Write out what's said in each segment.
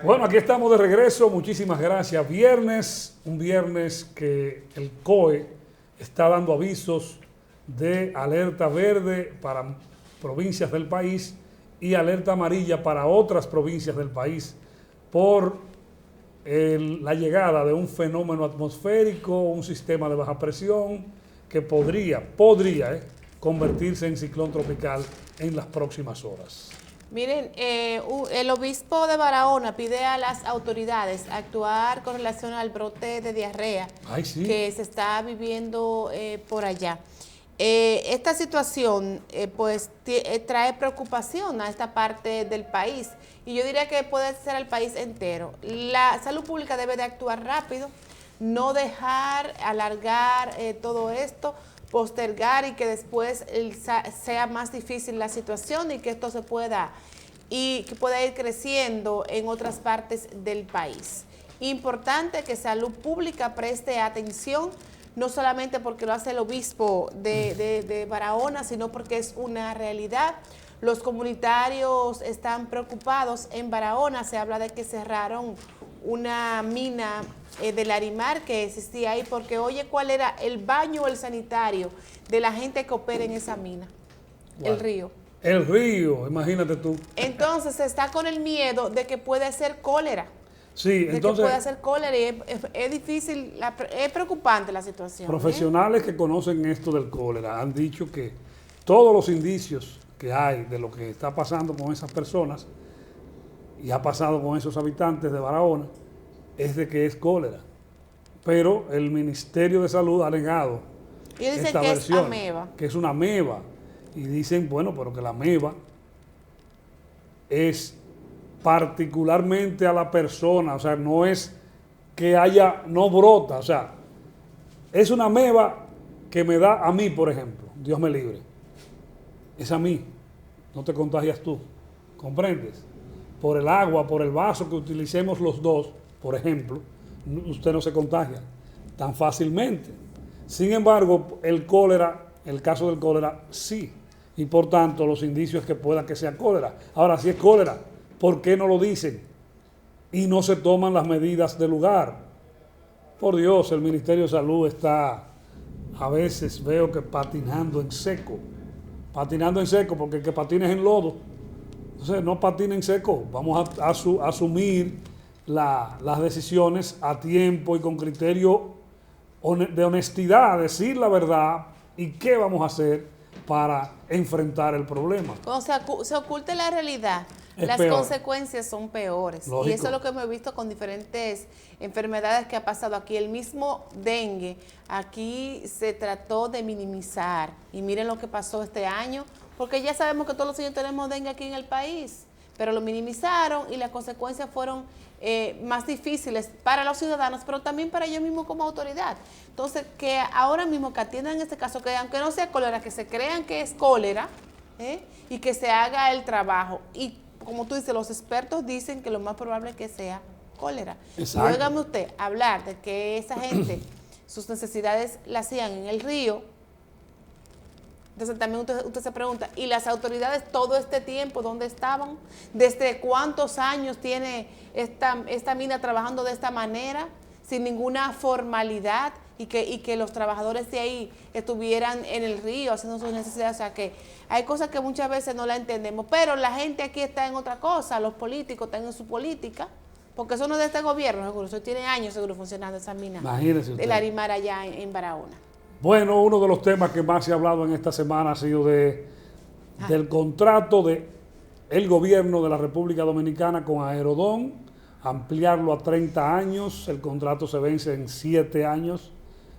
Bueno, aquí estamos de regreso, muchísimas gracias. Viernes, un viernes que el COE está dando avisos de alerta verde para provincias del país y alerta amarilla para otras provincias del país por la llegada de un fenómeno atmosférico, un sistema de baja presión que podría convertirse en ciclón tropical en las próximas horas. Miren, el obispo de Barahona pide a las autoridades actuar con relación al brote de diarrea que se está viviendo por allá. Esta situación trae preocupación a esta parte del país y yo diría que puede ser el país entero. La salud pública debe de actuar rápido, no dejar alargar todo esto, postergar y que después sea más difícil la situación y que esto se pueda ir creciendo en otras partes del país. Importante que salud pública preste atención, no solamente porque lo hace el obispo de Barahona, sino porque es una realidad. Los comunitarios están preocupados. En Barahona se habla de que cerraron una mina del Larimar que existía ahí, porque oye, ¿cuál era el baño o el sanitario de la gente que opera en esa mina? Wow. El río. El río, imagínate tú. Entonces se está con el miedo de que puede ser cólera. Sí, de entonces, que puede ser cólera y es difícil, es preocupante la situación. Profesionales que conocen esto del cólera han dicho que todos los indicios que hay de lo que está pasando con esas personas y ha pasado con esos habitantes de Barahona es de que es cólera. Pero el Ministerio de Salud ha negado esta versión, es ameba. Que es una ameba. Y dicen, bueno, pero que la ameba es particularmente a la persona, o sea, no es que no brota, o sea, es una ameba que me da a mí, por ejemplo, Dios me libre. Es a mí, no te contagias tú, ¿comprendes? Por el agua, por el vaso que utilicemos los dos, por ejemplo, usted no se contagia tan fácilmente. Sin embargo, el caso del cólera, sí. Y por tanto, los indicios que pueda que sea cólera. Ahora, si es cólera, ¿por qué no lo dicen? Y no se toman las medidas del lugar. Por Dios, el Ministerio de Salud está, a veces veo que patinando en seco. Patinando en seco, porque el que patina es en lodo. Entonces, no patinen en seco. Vamos a asumir las decisiones a tiempo y con criterio de honestidad, decir la verdad y qué vamos a hacer para enfrentar el problema. Cuando se oculte la realidad, las consecuencias son peores. Lógico. Y eso es lo que hemos visto con diferentes enfermedades que ha pasado aquí. El mismo dengue, aquí se trató de minimizar. Y miren lo que pasó este año, porque ya sabemos que todos los años tenemos dengue aquí en el país, pero lo minimizaron y las consecuencias fueron más difíciles para los ciudadanos, pero también para ellos mismos como autoridad. Entonces, que ahora mismo que atiendan este caso, que aunque no sea cólera, que se crean que es cólera y que se haga el trabajo. Y como tú dices, los expertos dicen que lo más probable es que sea cólera. Exacto. Y óigame usted hablar de que esa gente, sus necesidades las hacían en el río. Entonces también usted se pregunta, ¿y las autoridades todo este tiempo dónde estaban? ¿Desde cuántos años tiene esta mina trabajando de esta manera, sin ninguna formalidad, y que los trabajadores de ahí estuvieran en el río haciendo sus necesidades? O sea que hay cosas que muchas veces no la entendemos, pero la gente aquí está en otra cosa, los políticos están en su política, porque eso no es de este gobierno, seguro, eso tiene años seguro funcionando esa mina de Larimar allá en Barahona. Bueno, uno de los temas que más se ha hablado en esta semana ha sido del contrato del gobierno de la República Dominicana con Aerodón, ampliarlo a 30 años, el contrato se vence en 7 años,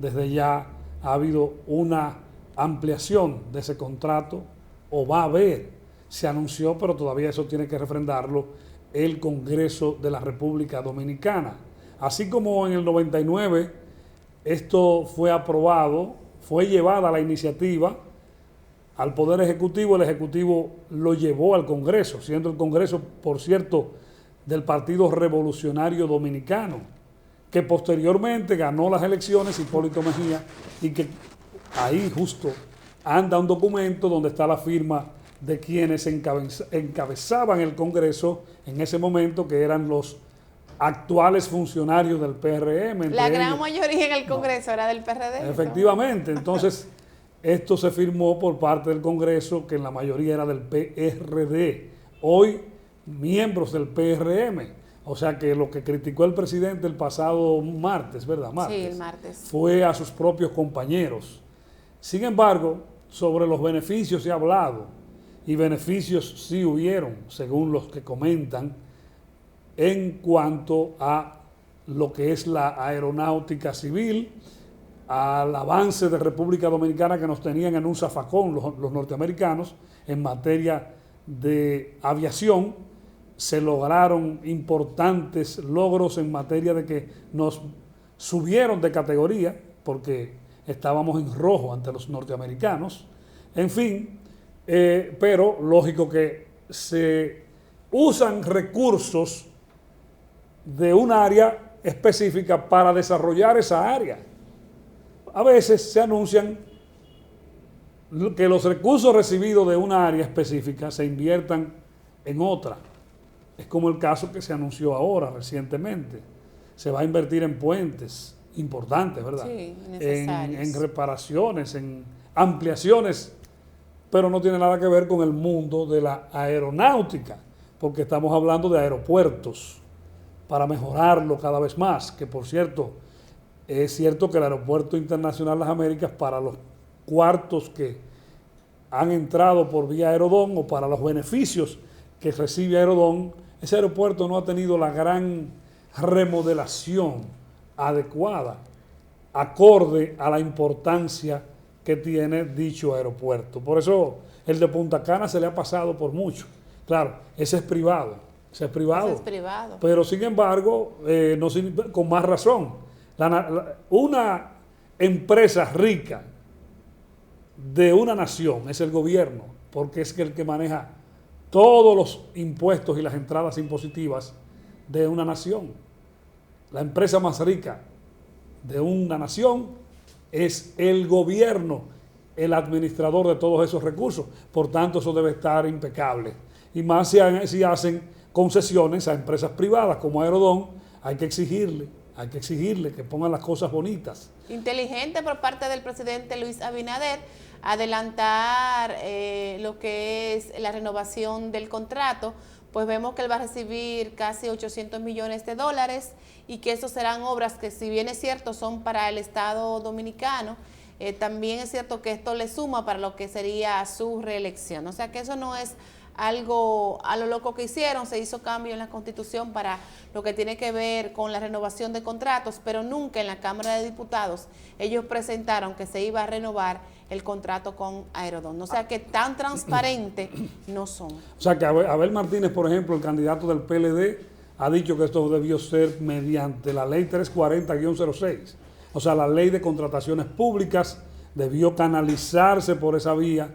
desde ya ha habido una ampliación de ese contrato, o va a haber, se anunció, pero todavía eso tiene que refrendarlo el Congreso de la República Dominicana. Así como en el 99, esto fue aprobado, fue llevada la iniciativa al Poder Ejecutivo, el Ejecutivo lo llevó al Congreso, siendo el Congreso, por cierto, del Partido Revolucionario Dominicano, que posteriormente ganó las elecciones Hipólito Mejía, y que ahí justo anda un documento donde está la firma de quienes encabezaban el Congreso en ese momento, que eran los actuales funcionarios del PRM. La gran mayoría en el Congreso era del PRD. Efectivamente, entonces esto se firmó por parte del Congreso, que en la mayoría era del PRD. Hoy, miembros del PRM. O sea que lo que criticó el presidente el pasado martes, ¿verdad? Sí, el martes. Fue a sus propios compañeros. Sin embargo, sobre los beneficios se ha hablado, y beneficios sí hubieron, según los que comentan, en cuanto a lo que es la aeronáutica civil, al avance de República Dominicana, que nos tenían en un zafacón los norteamericanos en materia de aviación. Se lograron importantes logros en materia de que nos subieron de categoría, porque estábamos en rojo ante los norteamericanos. En fin, pero lógico que se usan recursos de un área específica para desarrollar esa área. A veces se anuncian que los recursos recibidos de una área específica se inviertan en otra. Es como el caso que se anunció ahora recientemente. Se va a invertir en puentes importantes, ¿verdad? Sí, necesarios. En reparaciones, en ampliaciones, pero no tiene nada que ver con el mundo de la aeronáutica, porque estamos hablando de aeropuertos para mejorarlo cada vez más, que por cierto, es cierto que el Aeropuerto Internacional Las Américas, para los cuartos que han entrado por vía Aerodón o para los beneficios que recibe Aerodón, ese aeropuerto no ha tenido la gran remodelación adecuada, acorde a la importancia que tiene dicho aeropuerto. Por eso el de Punta Cana se le ha pasado por mucho. Claro, ese es privado. Ese es privado. Pero sin embargo, con más razón, una empresa rica de una nación es el gobierno, porque es el que maneja todos los impuestos y las entradas impositivas de una nación. La empresa más rica de una nación es el gobierno, el administrador de todos esos recursos. Por tanto, eso debe estar impecable. Y más si hacen concesiones a empresas privadas como Aerodón, hay que exigirle que pongan las cosas bonitas. Inteligente por parte del presidente Luis Abinader adelantar lo que es la renovación del contrato, pues vemos que él va a recibir casi 800 millones de dólares y que esos serán obras que, si bien es cierto, son para el Estado dominicano, también es cierto que esto le suma para lo que sería su reelección. O sea que eso no es algo a lo loco que hicieron. Se hizo cambio en la Constitución para lo que tiene que ver con la renovación de contratos, pero nunca en la Cámara de Diputados ellos presentaron que se iba a renovar el contrato con Aerodón. O sea que tan transparente no son. O sea que Abel Martínez, por ejemplo, el candidato del PLD, ha dicho que esto debió ser mediante la ley 340-06. O sea, la ley de contrataciones públicas debió canalizarse por esa vía,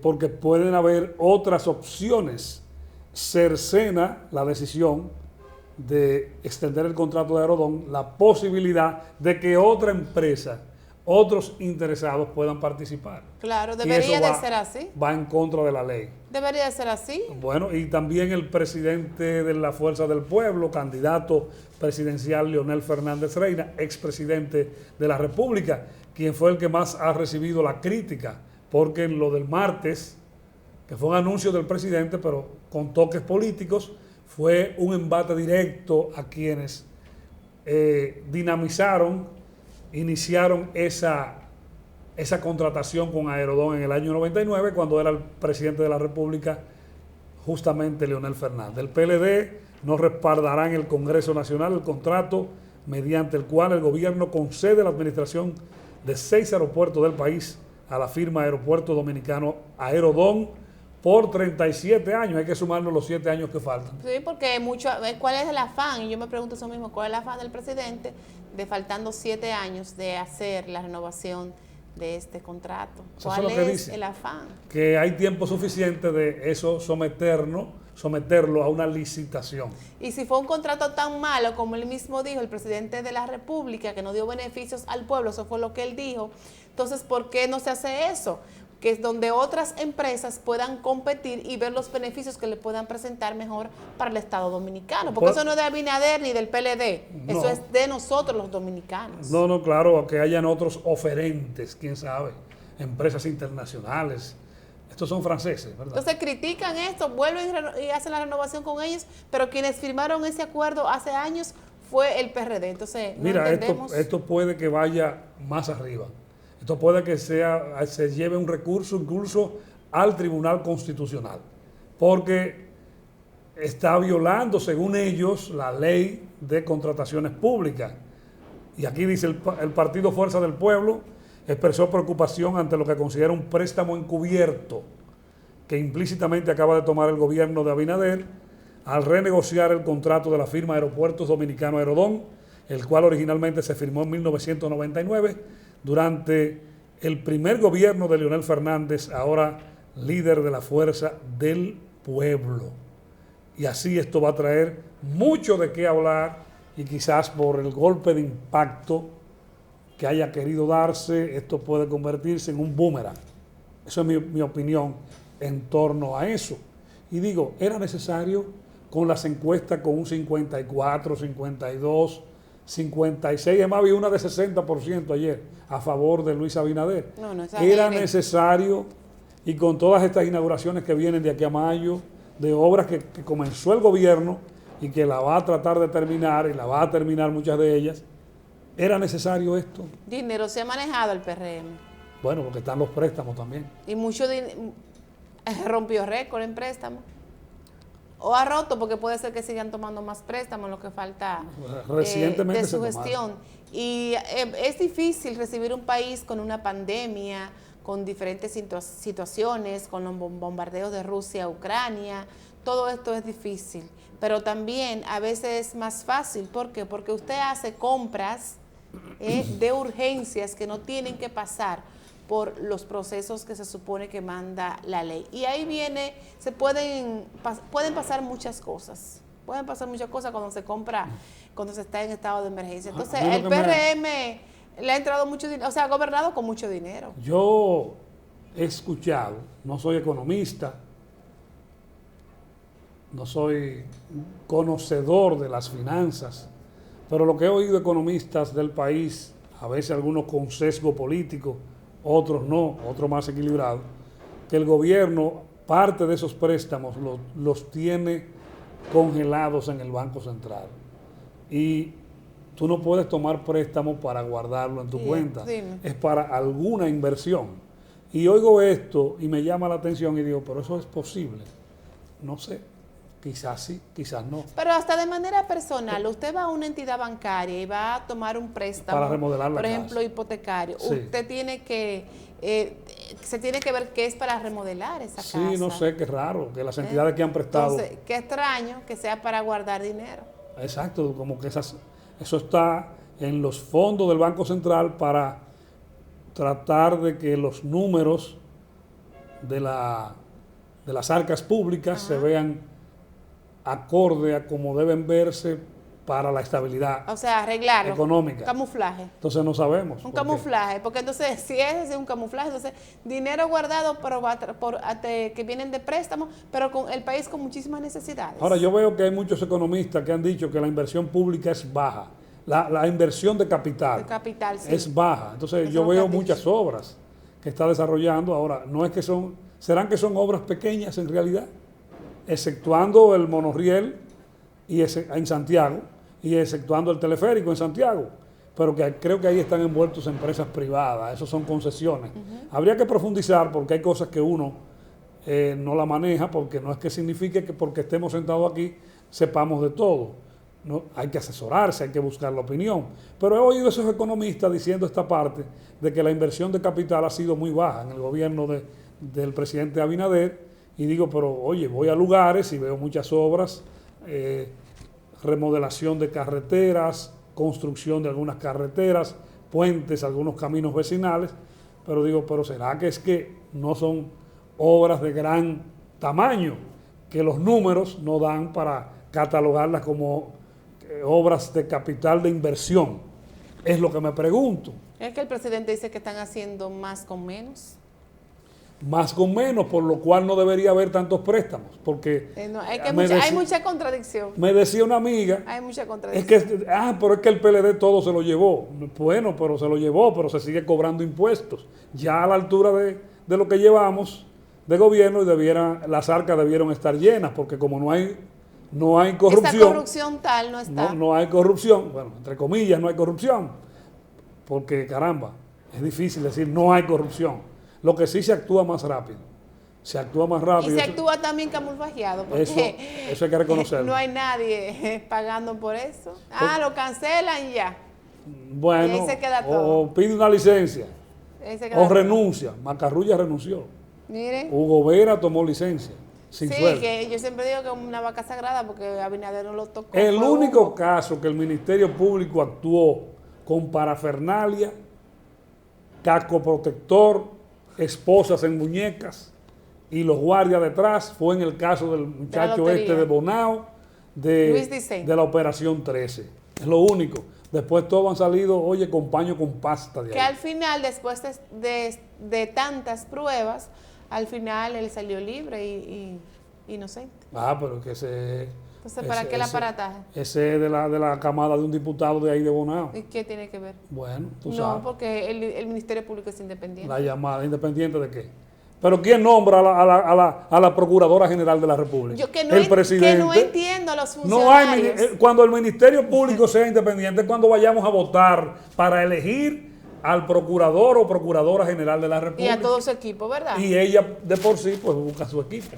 porque pueden haber otras opciones. Cercena la decisión de extender el contrato de Aerodón, la posibilidad de que otra empresa, otros interesados puedan participar. Claro, debería de ser así. Va en contra de la ley. Debería de ser así. Bueno, y también el presidente de la Fuerza del Pueblo, candidato presidencial Leonel Fernández Reina, expresidente de la República, quien fue el que más ha recibido la crítica, porque en lo del martes, que fue un anuncio del presidente, pero con toques políticos, fue un embate directo a quienes iniciaron esa contratación con Aerodón en el año 99, cuando era el presidente de la República, justamente Leonel Fernández. El PLD no respaldará en el Congreso Nacional el contrato mediante el cual el gobierno concede la administración de 6 aeropuertos del país a la firma Aeropuerto Dominicano Aerodón por 37 años. Hay que sumarnos los 7 años que faltan. Sí, porque ¿cuál es el afán? Y yo me pregunto eso mismo, ¿cuál es el afán del presidente de faltando 7 años de hacer la renovación de este contrato? ¿Cuál es el afán? Que hay tiempo suficiente de eso someterlo a una licitación. Y si fue un contrato tan malo, como él mismo dijo, el presidente de la República, que no dio beneficios al pueblo, eso fue lo que él dijo, entonces, ¿por qué no se hace eso? que es donde otras empresas puedan competir y ver los beneficios que le puedan presentar mejor para el Estado dominicano. Porque eso no es de Abinader ni del PLD, no. Eso es de nosotros los dominicanos. No, claro, que hayan otros oferentes, quién sabe, empresas internacionales. Estos son franceses, ¿verdad? Entonces critican esto, vuelven y hacen la renovación con ellos, pero quienes firmaron ese acuerdo hace años fue el PRD. Entonces, no mira, entendemos. Esto puede que vaya más arriba. Esto puede que se lleve un recurso incluso al Tribunal Constitucional, porque está violando, según ellos, la ley de contrataciones públicas. Y aquí dice el Partido Fuerza del Pueblo expresó preocupación ante lo que considera un préstamo encubierto que implícitamente acaba de tomar el gobierno de Abinader al renegociar el contrato de la firma Aeropuertos Dominicano Aerodón, el cual originalmente se firmó en 1999 durante el primer gobierno de Leonel Fernández, ahora líder de la Fuerza del Pueblo. Y así esto va a traer mucho de qué hablar y quizás por el golpe de impacto que haya querido darse, esto puede convertirse en un boomerang. Esa es mi opinión en torno a eso. Y digo, era necesario con las encuestas con un 54, 52, 56, además había una de 60% ayer a favor de Luis Abinader. Era necesario, y con todas estas inauguraciones que vienen de aquí a mayo, de obras que comenzó el gobierno y que la va a tratar de terminar, y la va a terminar muchas de ellas, ¿era necesario esto? Dinero se ha manejado el PRM. Bueno, porque están los préstamos también. Y mucho rompió récord en préstamos. O ha roto, porque puede ser que sigan tomando más préstamos, lo que falta recientemente de su gestión. Y es difícil recibir un país con una pandemia, con diferentes situaciones, con los bombardeos de Rusia a Ucrania. Todo esto es difícil. Pero también a veces es más fácil. ¿Por qué? Porque usted hace compras de urgencias que no tienen que pasar por los procesos que se supone que manda la ley. Y ahí viene, pueden pasar muchas cosas. Pueden pasar muchas cosas cuando se compra, cuando se está en estado de emergencia. Entonces, el PRM le ha entrado mucho dinero, o sea, ha gobernado con mucho dinero. Yo he escuchado, no soy economista, no soy conocedor de las finanzas, pero lo que he oído economistas del país, a veces algunos con sesgo político, otros no, otros más equilibrados, que el gobierno parte de esos préstamos los tiene congelados en el Banco Central. Y tú no puedes tomar préstamos para guardarlo en tu cuenta, es para alguna inversión. Y oigo esto y me llama la atención y digo, pero eso es posible. No sé. Quizás sí, quizás no. Pero hasta de manera personal, usted va a una entidad bancaria y va a tomar un préstamo, para remodelar la por casa, ejemplo, hipotecario. Sí. Usted tiene que, se tiene que ver qué es para remodelar esa casa. Sí, no sé, qué raro, que las entidades que han prestado. Entonces, qué extraño que sea para guardar dinero. Exacto, como que eso está en los fondos del Banco Central para tratar de que los números de las arcas públicas se vean acorde a como deben verse para la estabilidad, o sea, arreglarlo, económica. Camuflaje. Entonces no sabemos. Un camuflaje, porque entonces si es un camuflaje, entonces dinero guardado que vienen de préstamos, pero con el país con muchísimas necesidades. Ahora yo veo que hay muchos economistas que han dicho que la inversión pública es baja, la inversión de capital, sí, es baja. Entonces yo veo muchas obras que está desarrollando. Ahora, no es que ¿serán que son obras pequeñas en realidad? Exceptuando el monorriel en Santiago y exceptuando el teleférico en Santiago, pero que creo que ahí están envueltos empresas privadas, eso son concesiones. Habría que profundizar porque hay cosas que uno no la maneja, porque no es que signifique que porque estemos sentados aquí sepamos de todo. No, hay que asesorarse, hay que buscar la opinión. Pero he oído a esos economistas diciendo esta parte de que la inversión de capital ha sido muy baja en el gobierno del presidente Abinader. Y digo, pero oye, voy a lugares y veo muchas obras, remodelación de carreteras, construcción de algunas carreteras, puentes, algunos caminos vecinales, pero digo, pero ¿será que es que no son obras de gran tamaño, que los números no dan para catalogarlas como obras de capital de inversión? Es lo que me pregunto. ¿Es que el presidente dice que están haciendo más con menos? más con menos, por lo cual no debería haber tantos préstamos, porque hay mucha contradicción. Me decía una amiga, hay mucha contradicción. Pero es que el PLD todo se lo llevó. Bueno, pero se lo llevó, pero se sigue cobrando impuestos. Ya a la altura de lo que llevamos de gobierno, y las arcas debieron estar llenas, porque como no hay corrupción. Esa corrupción tal no está. No hay corrupción, bueno, entre comillas no hay corrupción, porque caramba, es difícil decir no hay corrupción. Lo que sí se actúa más rápido. Se actúa más rápido. Y se actúa también camuflajeado, porque eso hay que reconocerlo. No hay nadie pagando por eso. Lo cancelan y ya. Bueno, y ahí se queda todo. O pide una licencia, o renuncia. Macarrulla renunció. Mire. Hugo Vera tomó licencia. Sin sueldo. Que yo siempre digo que es una vaca sagrada porque Abinader no lo tocó. El único caso que el Ministerio Público actuó con parafernalia, casco protector, esposas en muñecas y los guardias detrás fue en el caso del muchacho de Bonao de la Operación 13. Es lo único. Después todos han salido, con paño con pasta de ahí. Que al final, después de tantas pruebas, al final él salió libre y inocente. Pero que entonces, ¿para qué el aparataje? Ese es de la camada de un diputado de ahí de Bonao. ¿Y qué tiene que ver? Bueno, tú sabes. No, porque el Ministerio Público es independiente. La llamada, ¿independiente de qué? ¿Pero quién nombra a la Procuradora General de la República? El presidente. Que no entiendo a los funcionarios. Cuando el Ministerio Público sea independiente es cuando vayamos a votar para elegir al Procurador o Procuradora General de la República. Y a todo su equipo, ¿verdad? Y ella de por sí pues busca su equipo.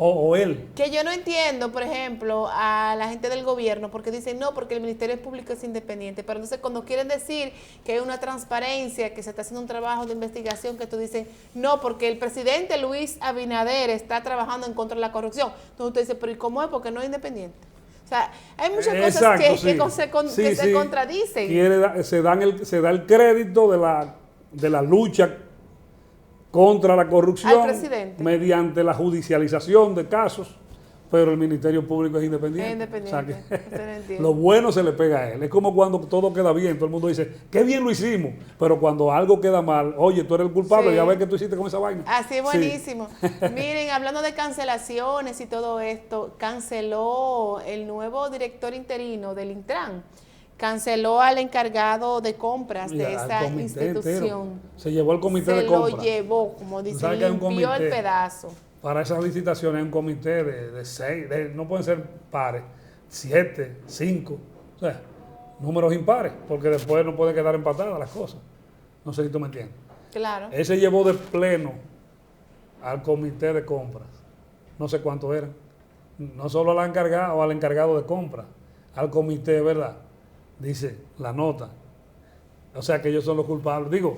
O él. Que yo no entiendo, por ejemplo, a la gente del gobierno, porque dicen, no, porque el Ministerio Público es independiente, pero entonces cuando quieren decir que hay una transparencia, que se está haciendo un trabajo de investigación, que tú dices, no, porque el presidente Luis Abinader está trabajando en contra de la corrupción. Entonces usted dice, pero ¿y cómo es? Porque no es independiente. O sea, hay muchas cosas que se contradicen. Se da el crédito de la lucha contra la corrupción mediante la judicialización de casos, pero el Ministerio Público es independiente. Es independiente. Lo bueno se le pega a él. Es como cuando todo queda bien, todo el mundo dice, qué bien lo hicimos, pero cuando algo queda mal, oye, tú eres el culpable, ya ves que tú hiciste con esa vaina. Así es buenísimo. Miren, hablando de cancelaciones y todo esto, canceló el nuevo director interino del Intran. Canceló al encargado de compras de esa institución. Entero. Se llevó al comité de compras. Se lo llevó, como dice, limpió el pedazo. Para esas licitaciones hay un comité de 6, no pueden ser pares, 7, 5, o sea, números impares, porque después no pueden quedar empatadas las cosas. No sé si tú me entiendes. Claro. Ese llevó de pleno al comité de compras. No sé cuánto eran. No solo al encargado de compras, al comité, ¿verdad? Dice la nota. O sea que ellos son los culpables. Digo,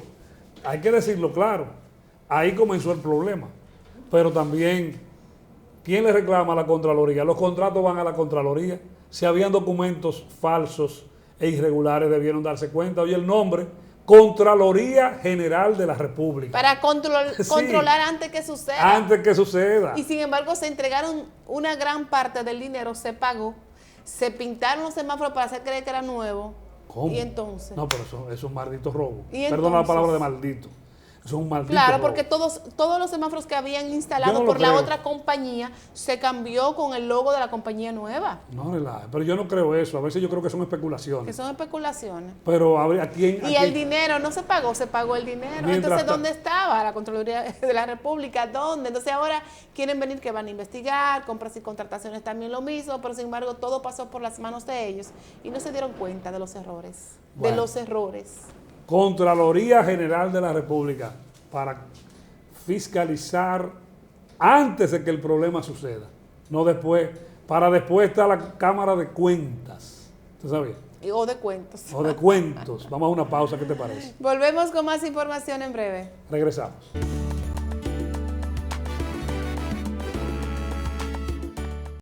hay que decirlo claro. Ahí comenzó el problema. Pero también, ¿quién le reclama a la Contraloría? Los contratos van a la Contraloría. Si habían documentos falsos e irregulares, debieron darse cuenta. Oye, el nombre, Contraloría General de la República. Para controlar antes que suceda. Antes que suceda. Y sin embargo, se entregaron una gran parte del dinero, se pagó. Se pintaron los semáforos para hacer creer que era nuevo. ¿Cómo? Y entonces. No, pero eso es un maldito robo. Perdona la palabra de maldito. Eso es un maldito robo. Claro, porque todos los semáforos que habían instalado por la otra compañía se cambió con el logo de la compañía nueva. No, pero yo no creo eso. A veces yo creo que son especulaciones. Que son especulaciones. Pero ¿a quién? Y el dinero no se pagó, se pagó el dinero. Entonces, ¿dónde estaba la Contraloría de la República? ¿Dónde? Entonces ahora quieren venir que van a investigar, compras y contrataciones también lo mismo, pero sin embargo todo pasó por las manos de ellos y no se dieron cuenta de los errores. Bueno. De los errores. Contraloría General de la República para fiscalizar antes de que el problema suceda, no después. Para después está la Cámara de Cuentas. ¿Tú sabías? O de cuentos. O de cuentos. Vamos a una pausa, ¿qué te parece? Volvemos con más información en breve. Regresamos.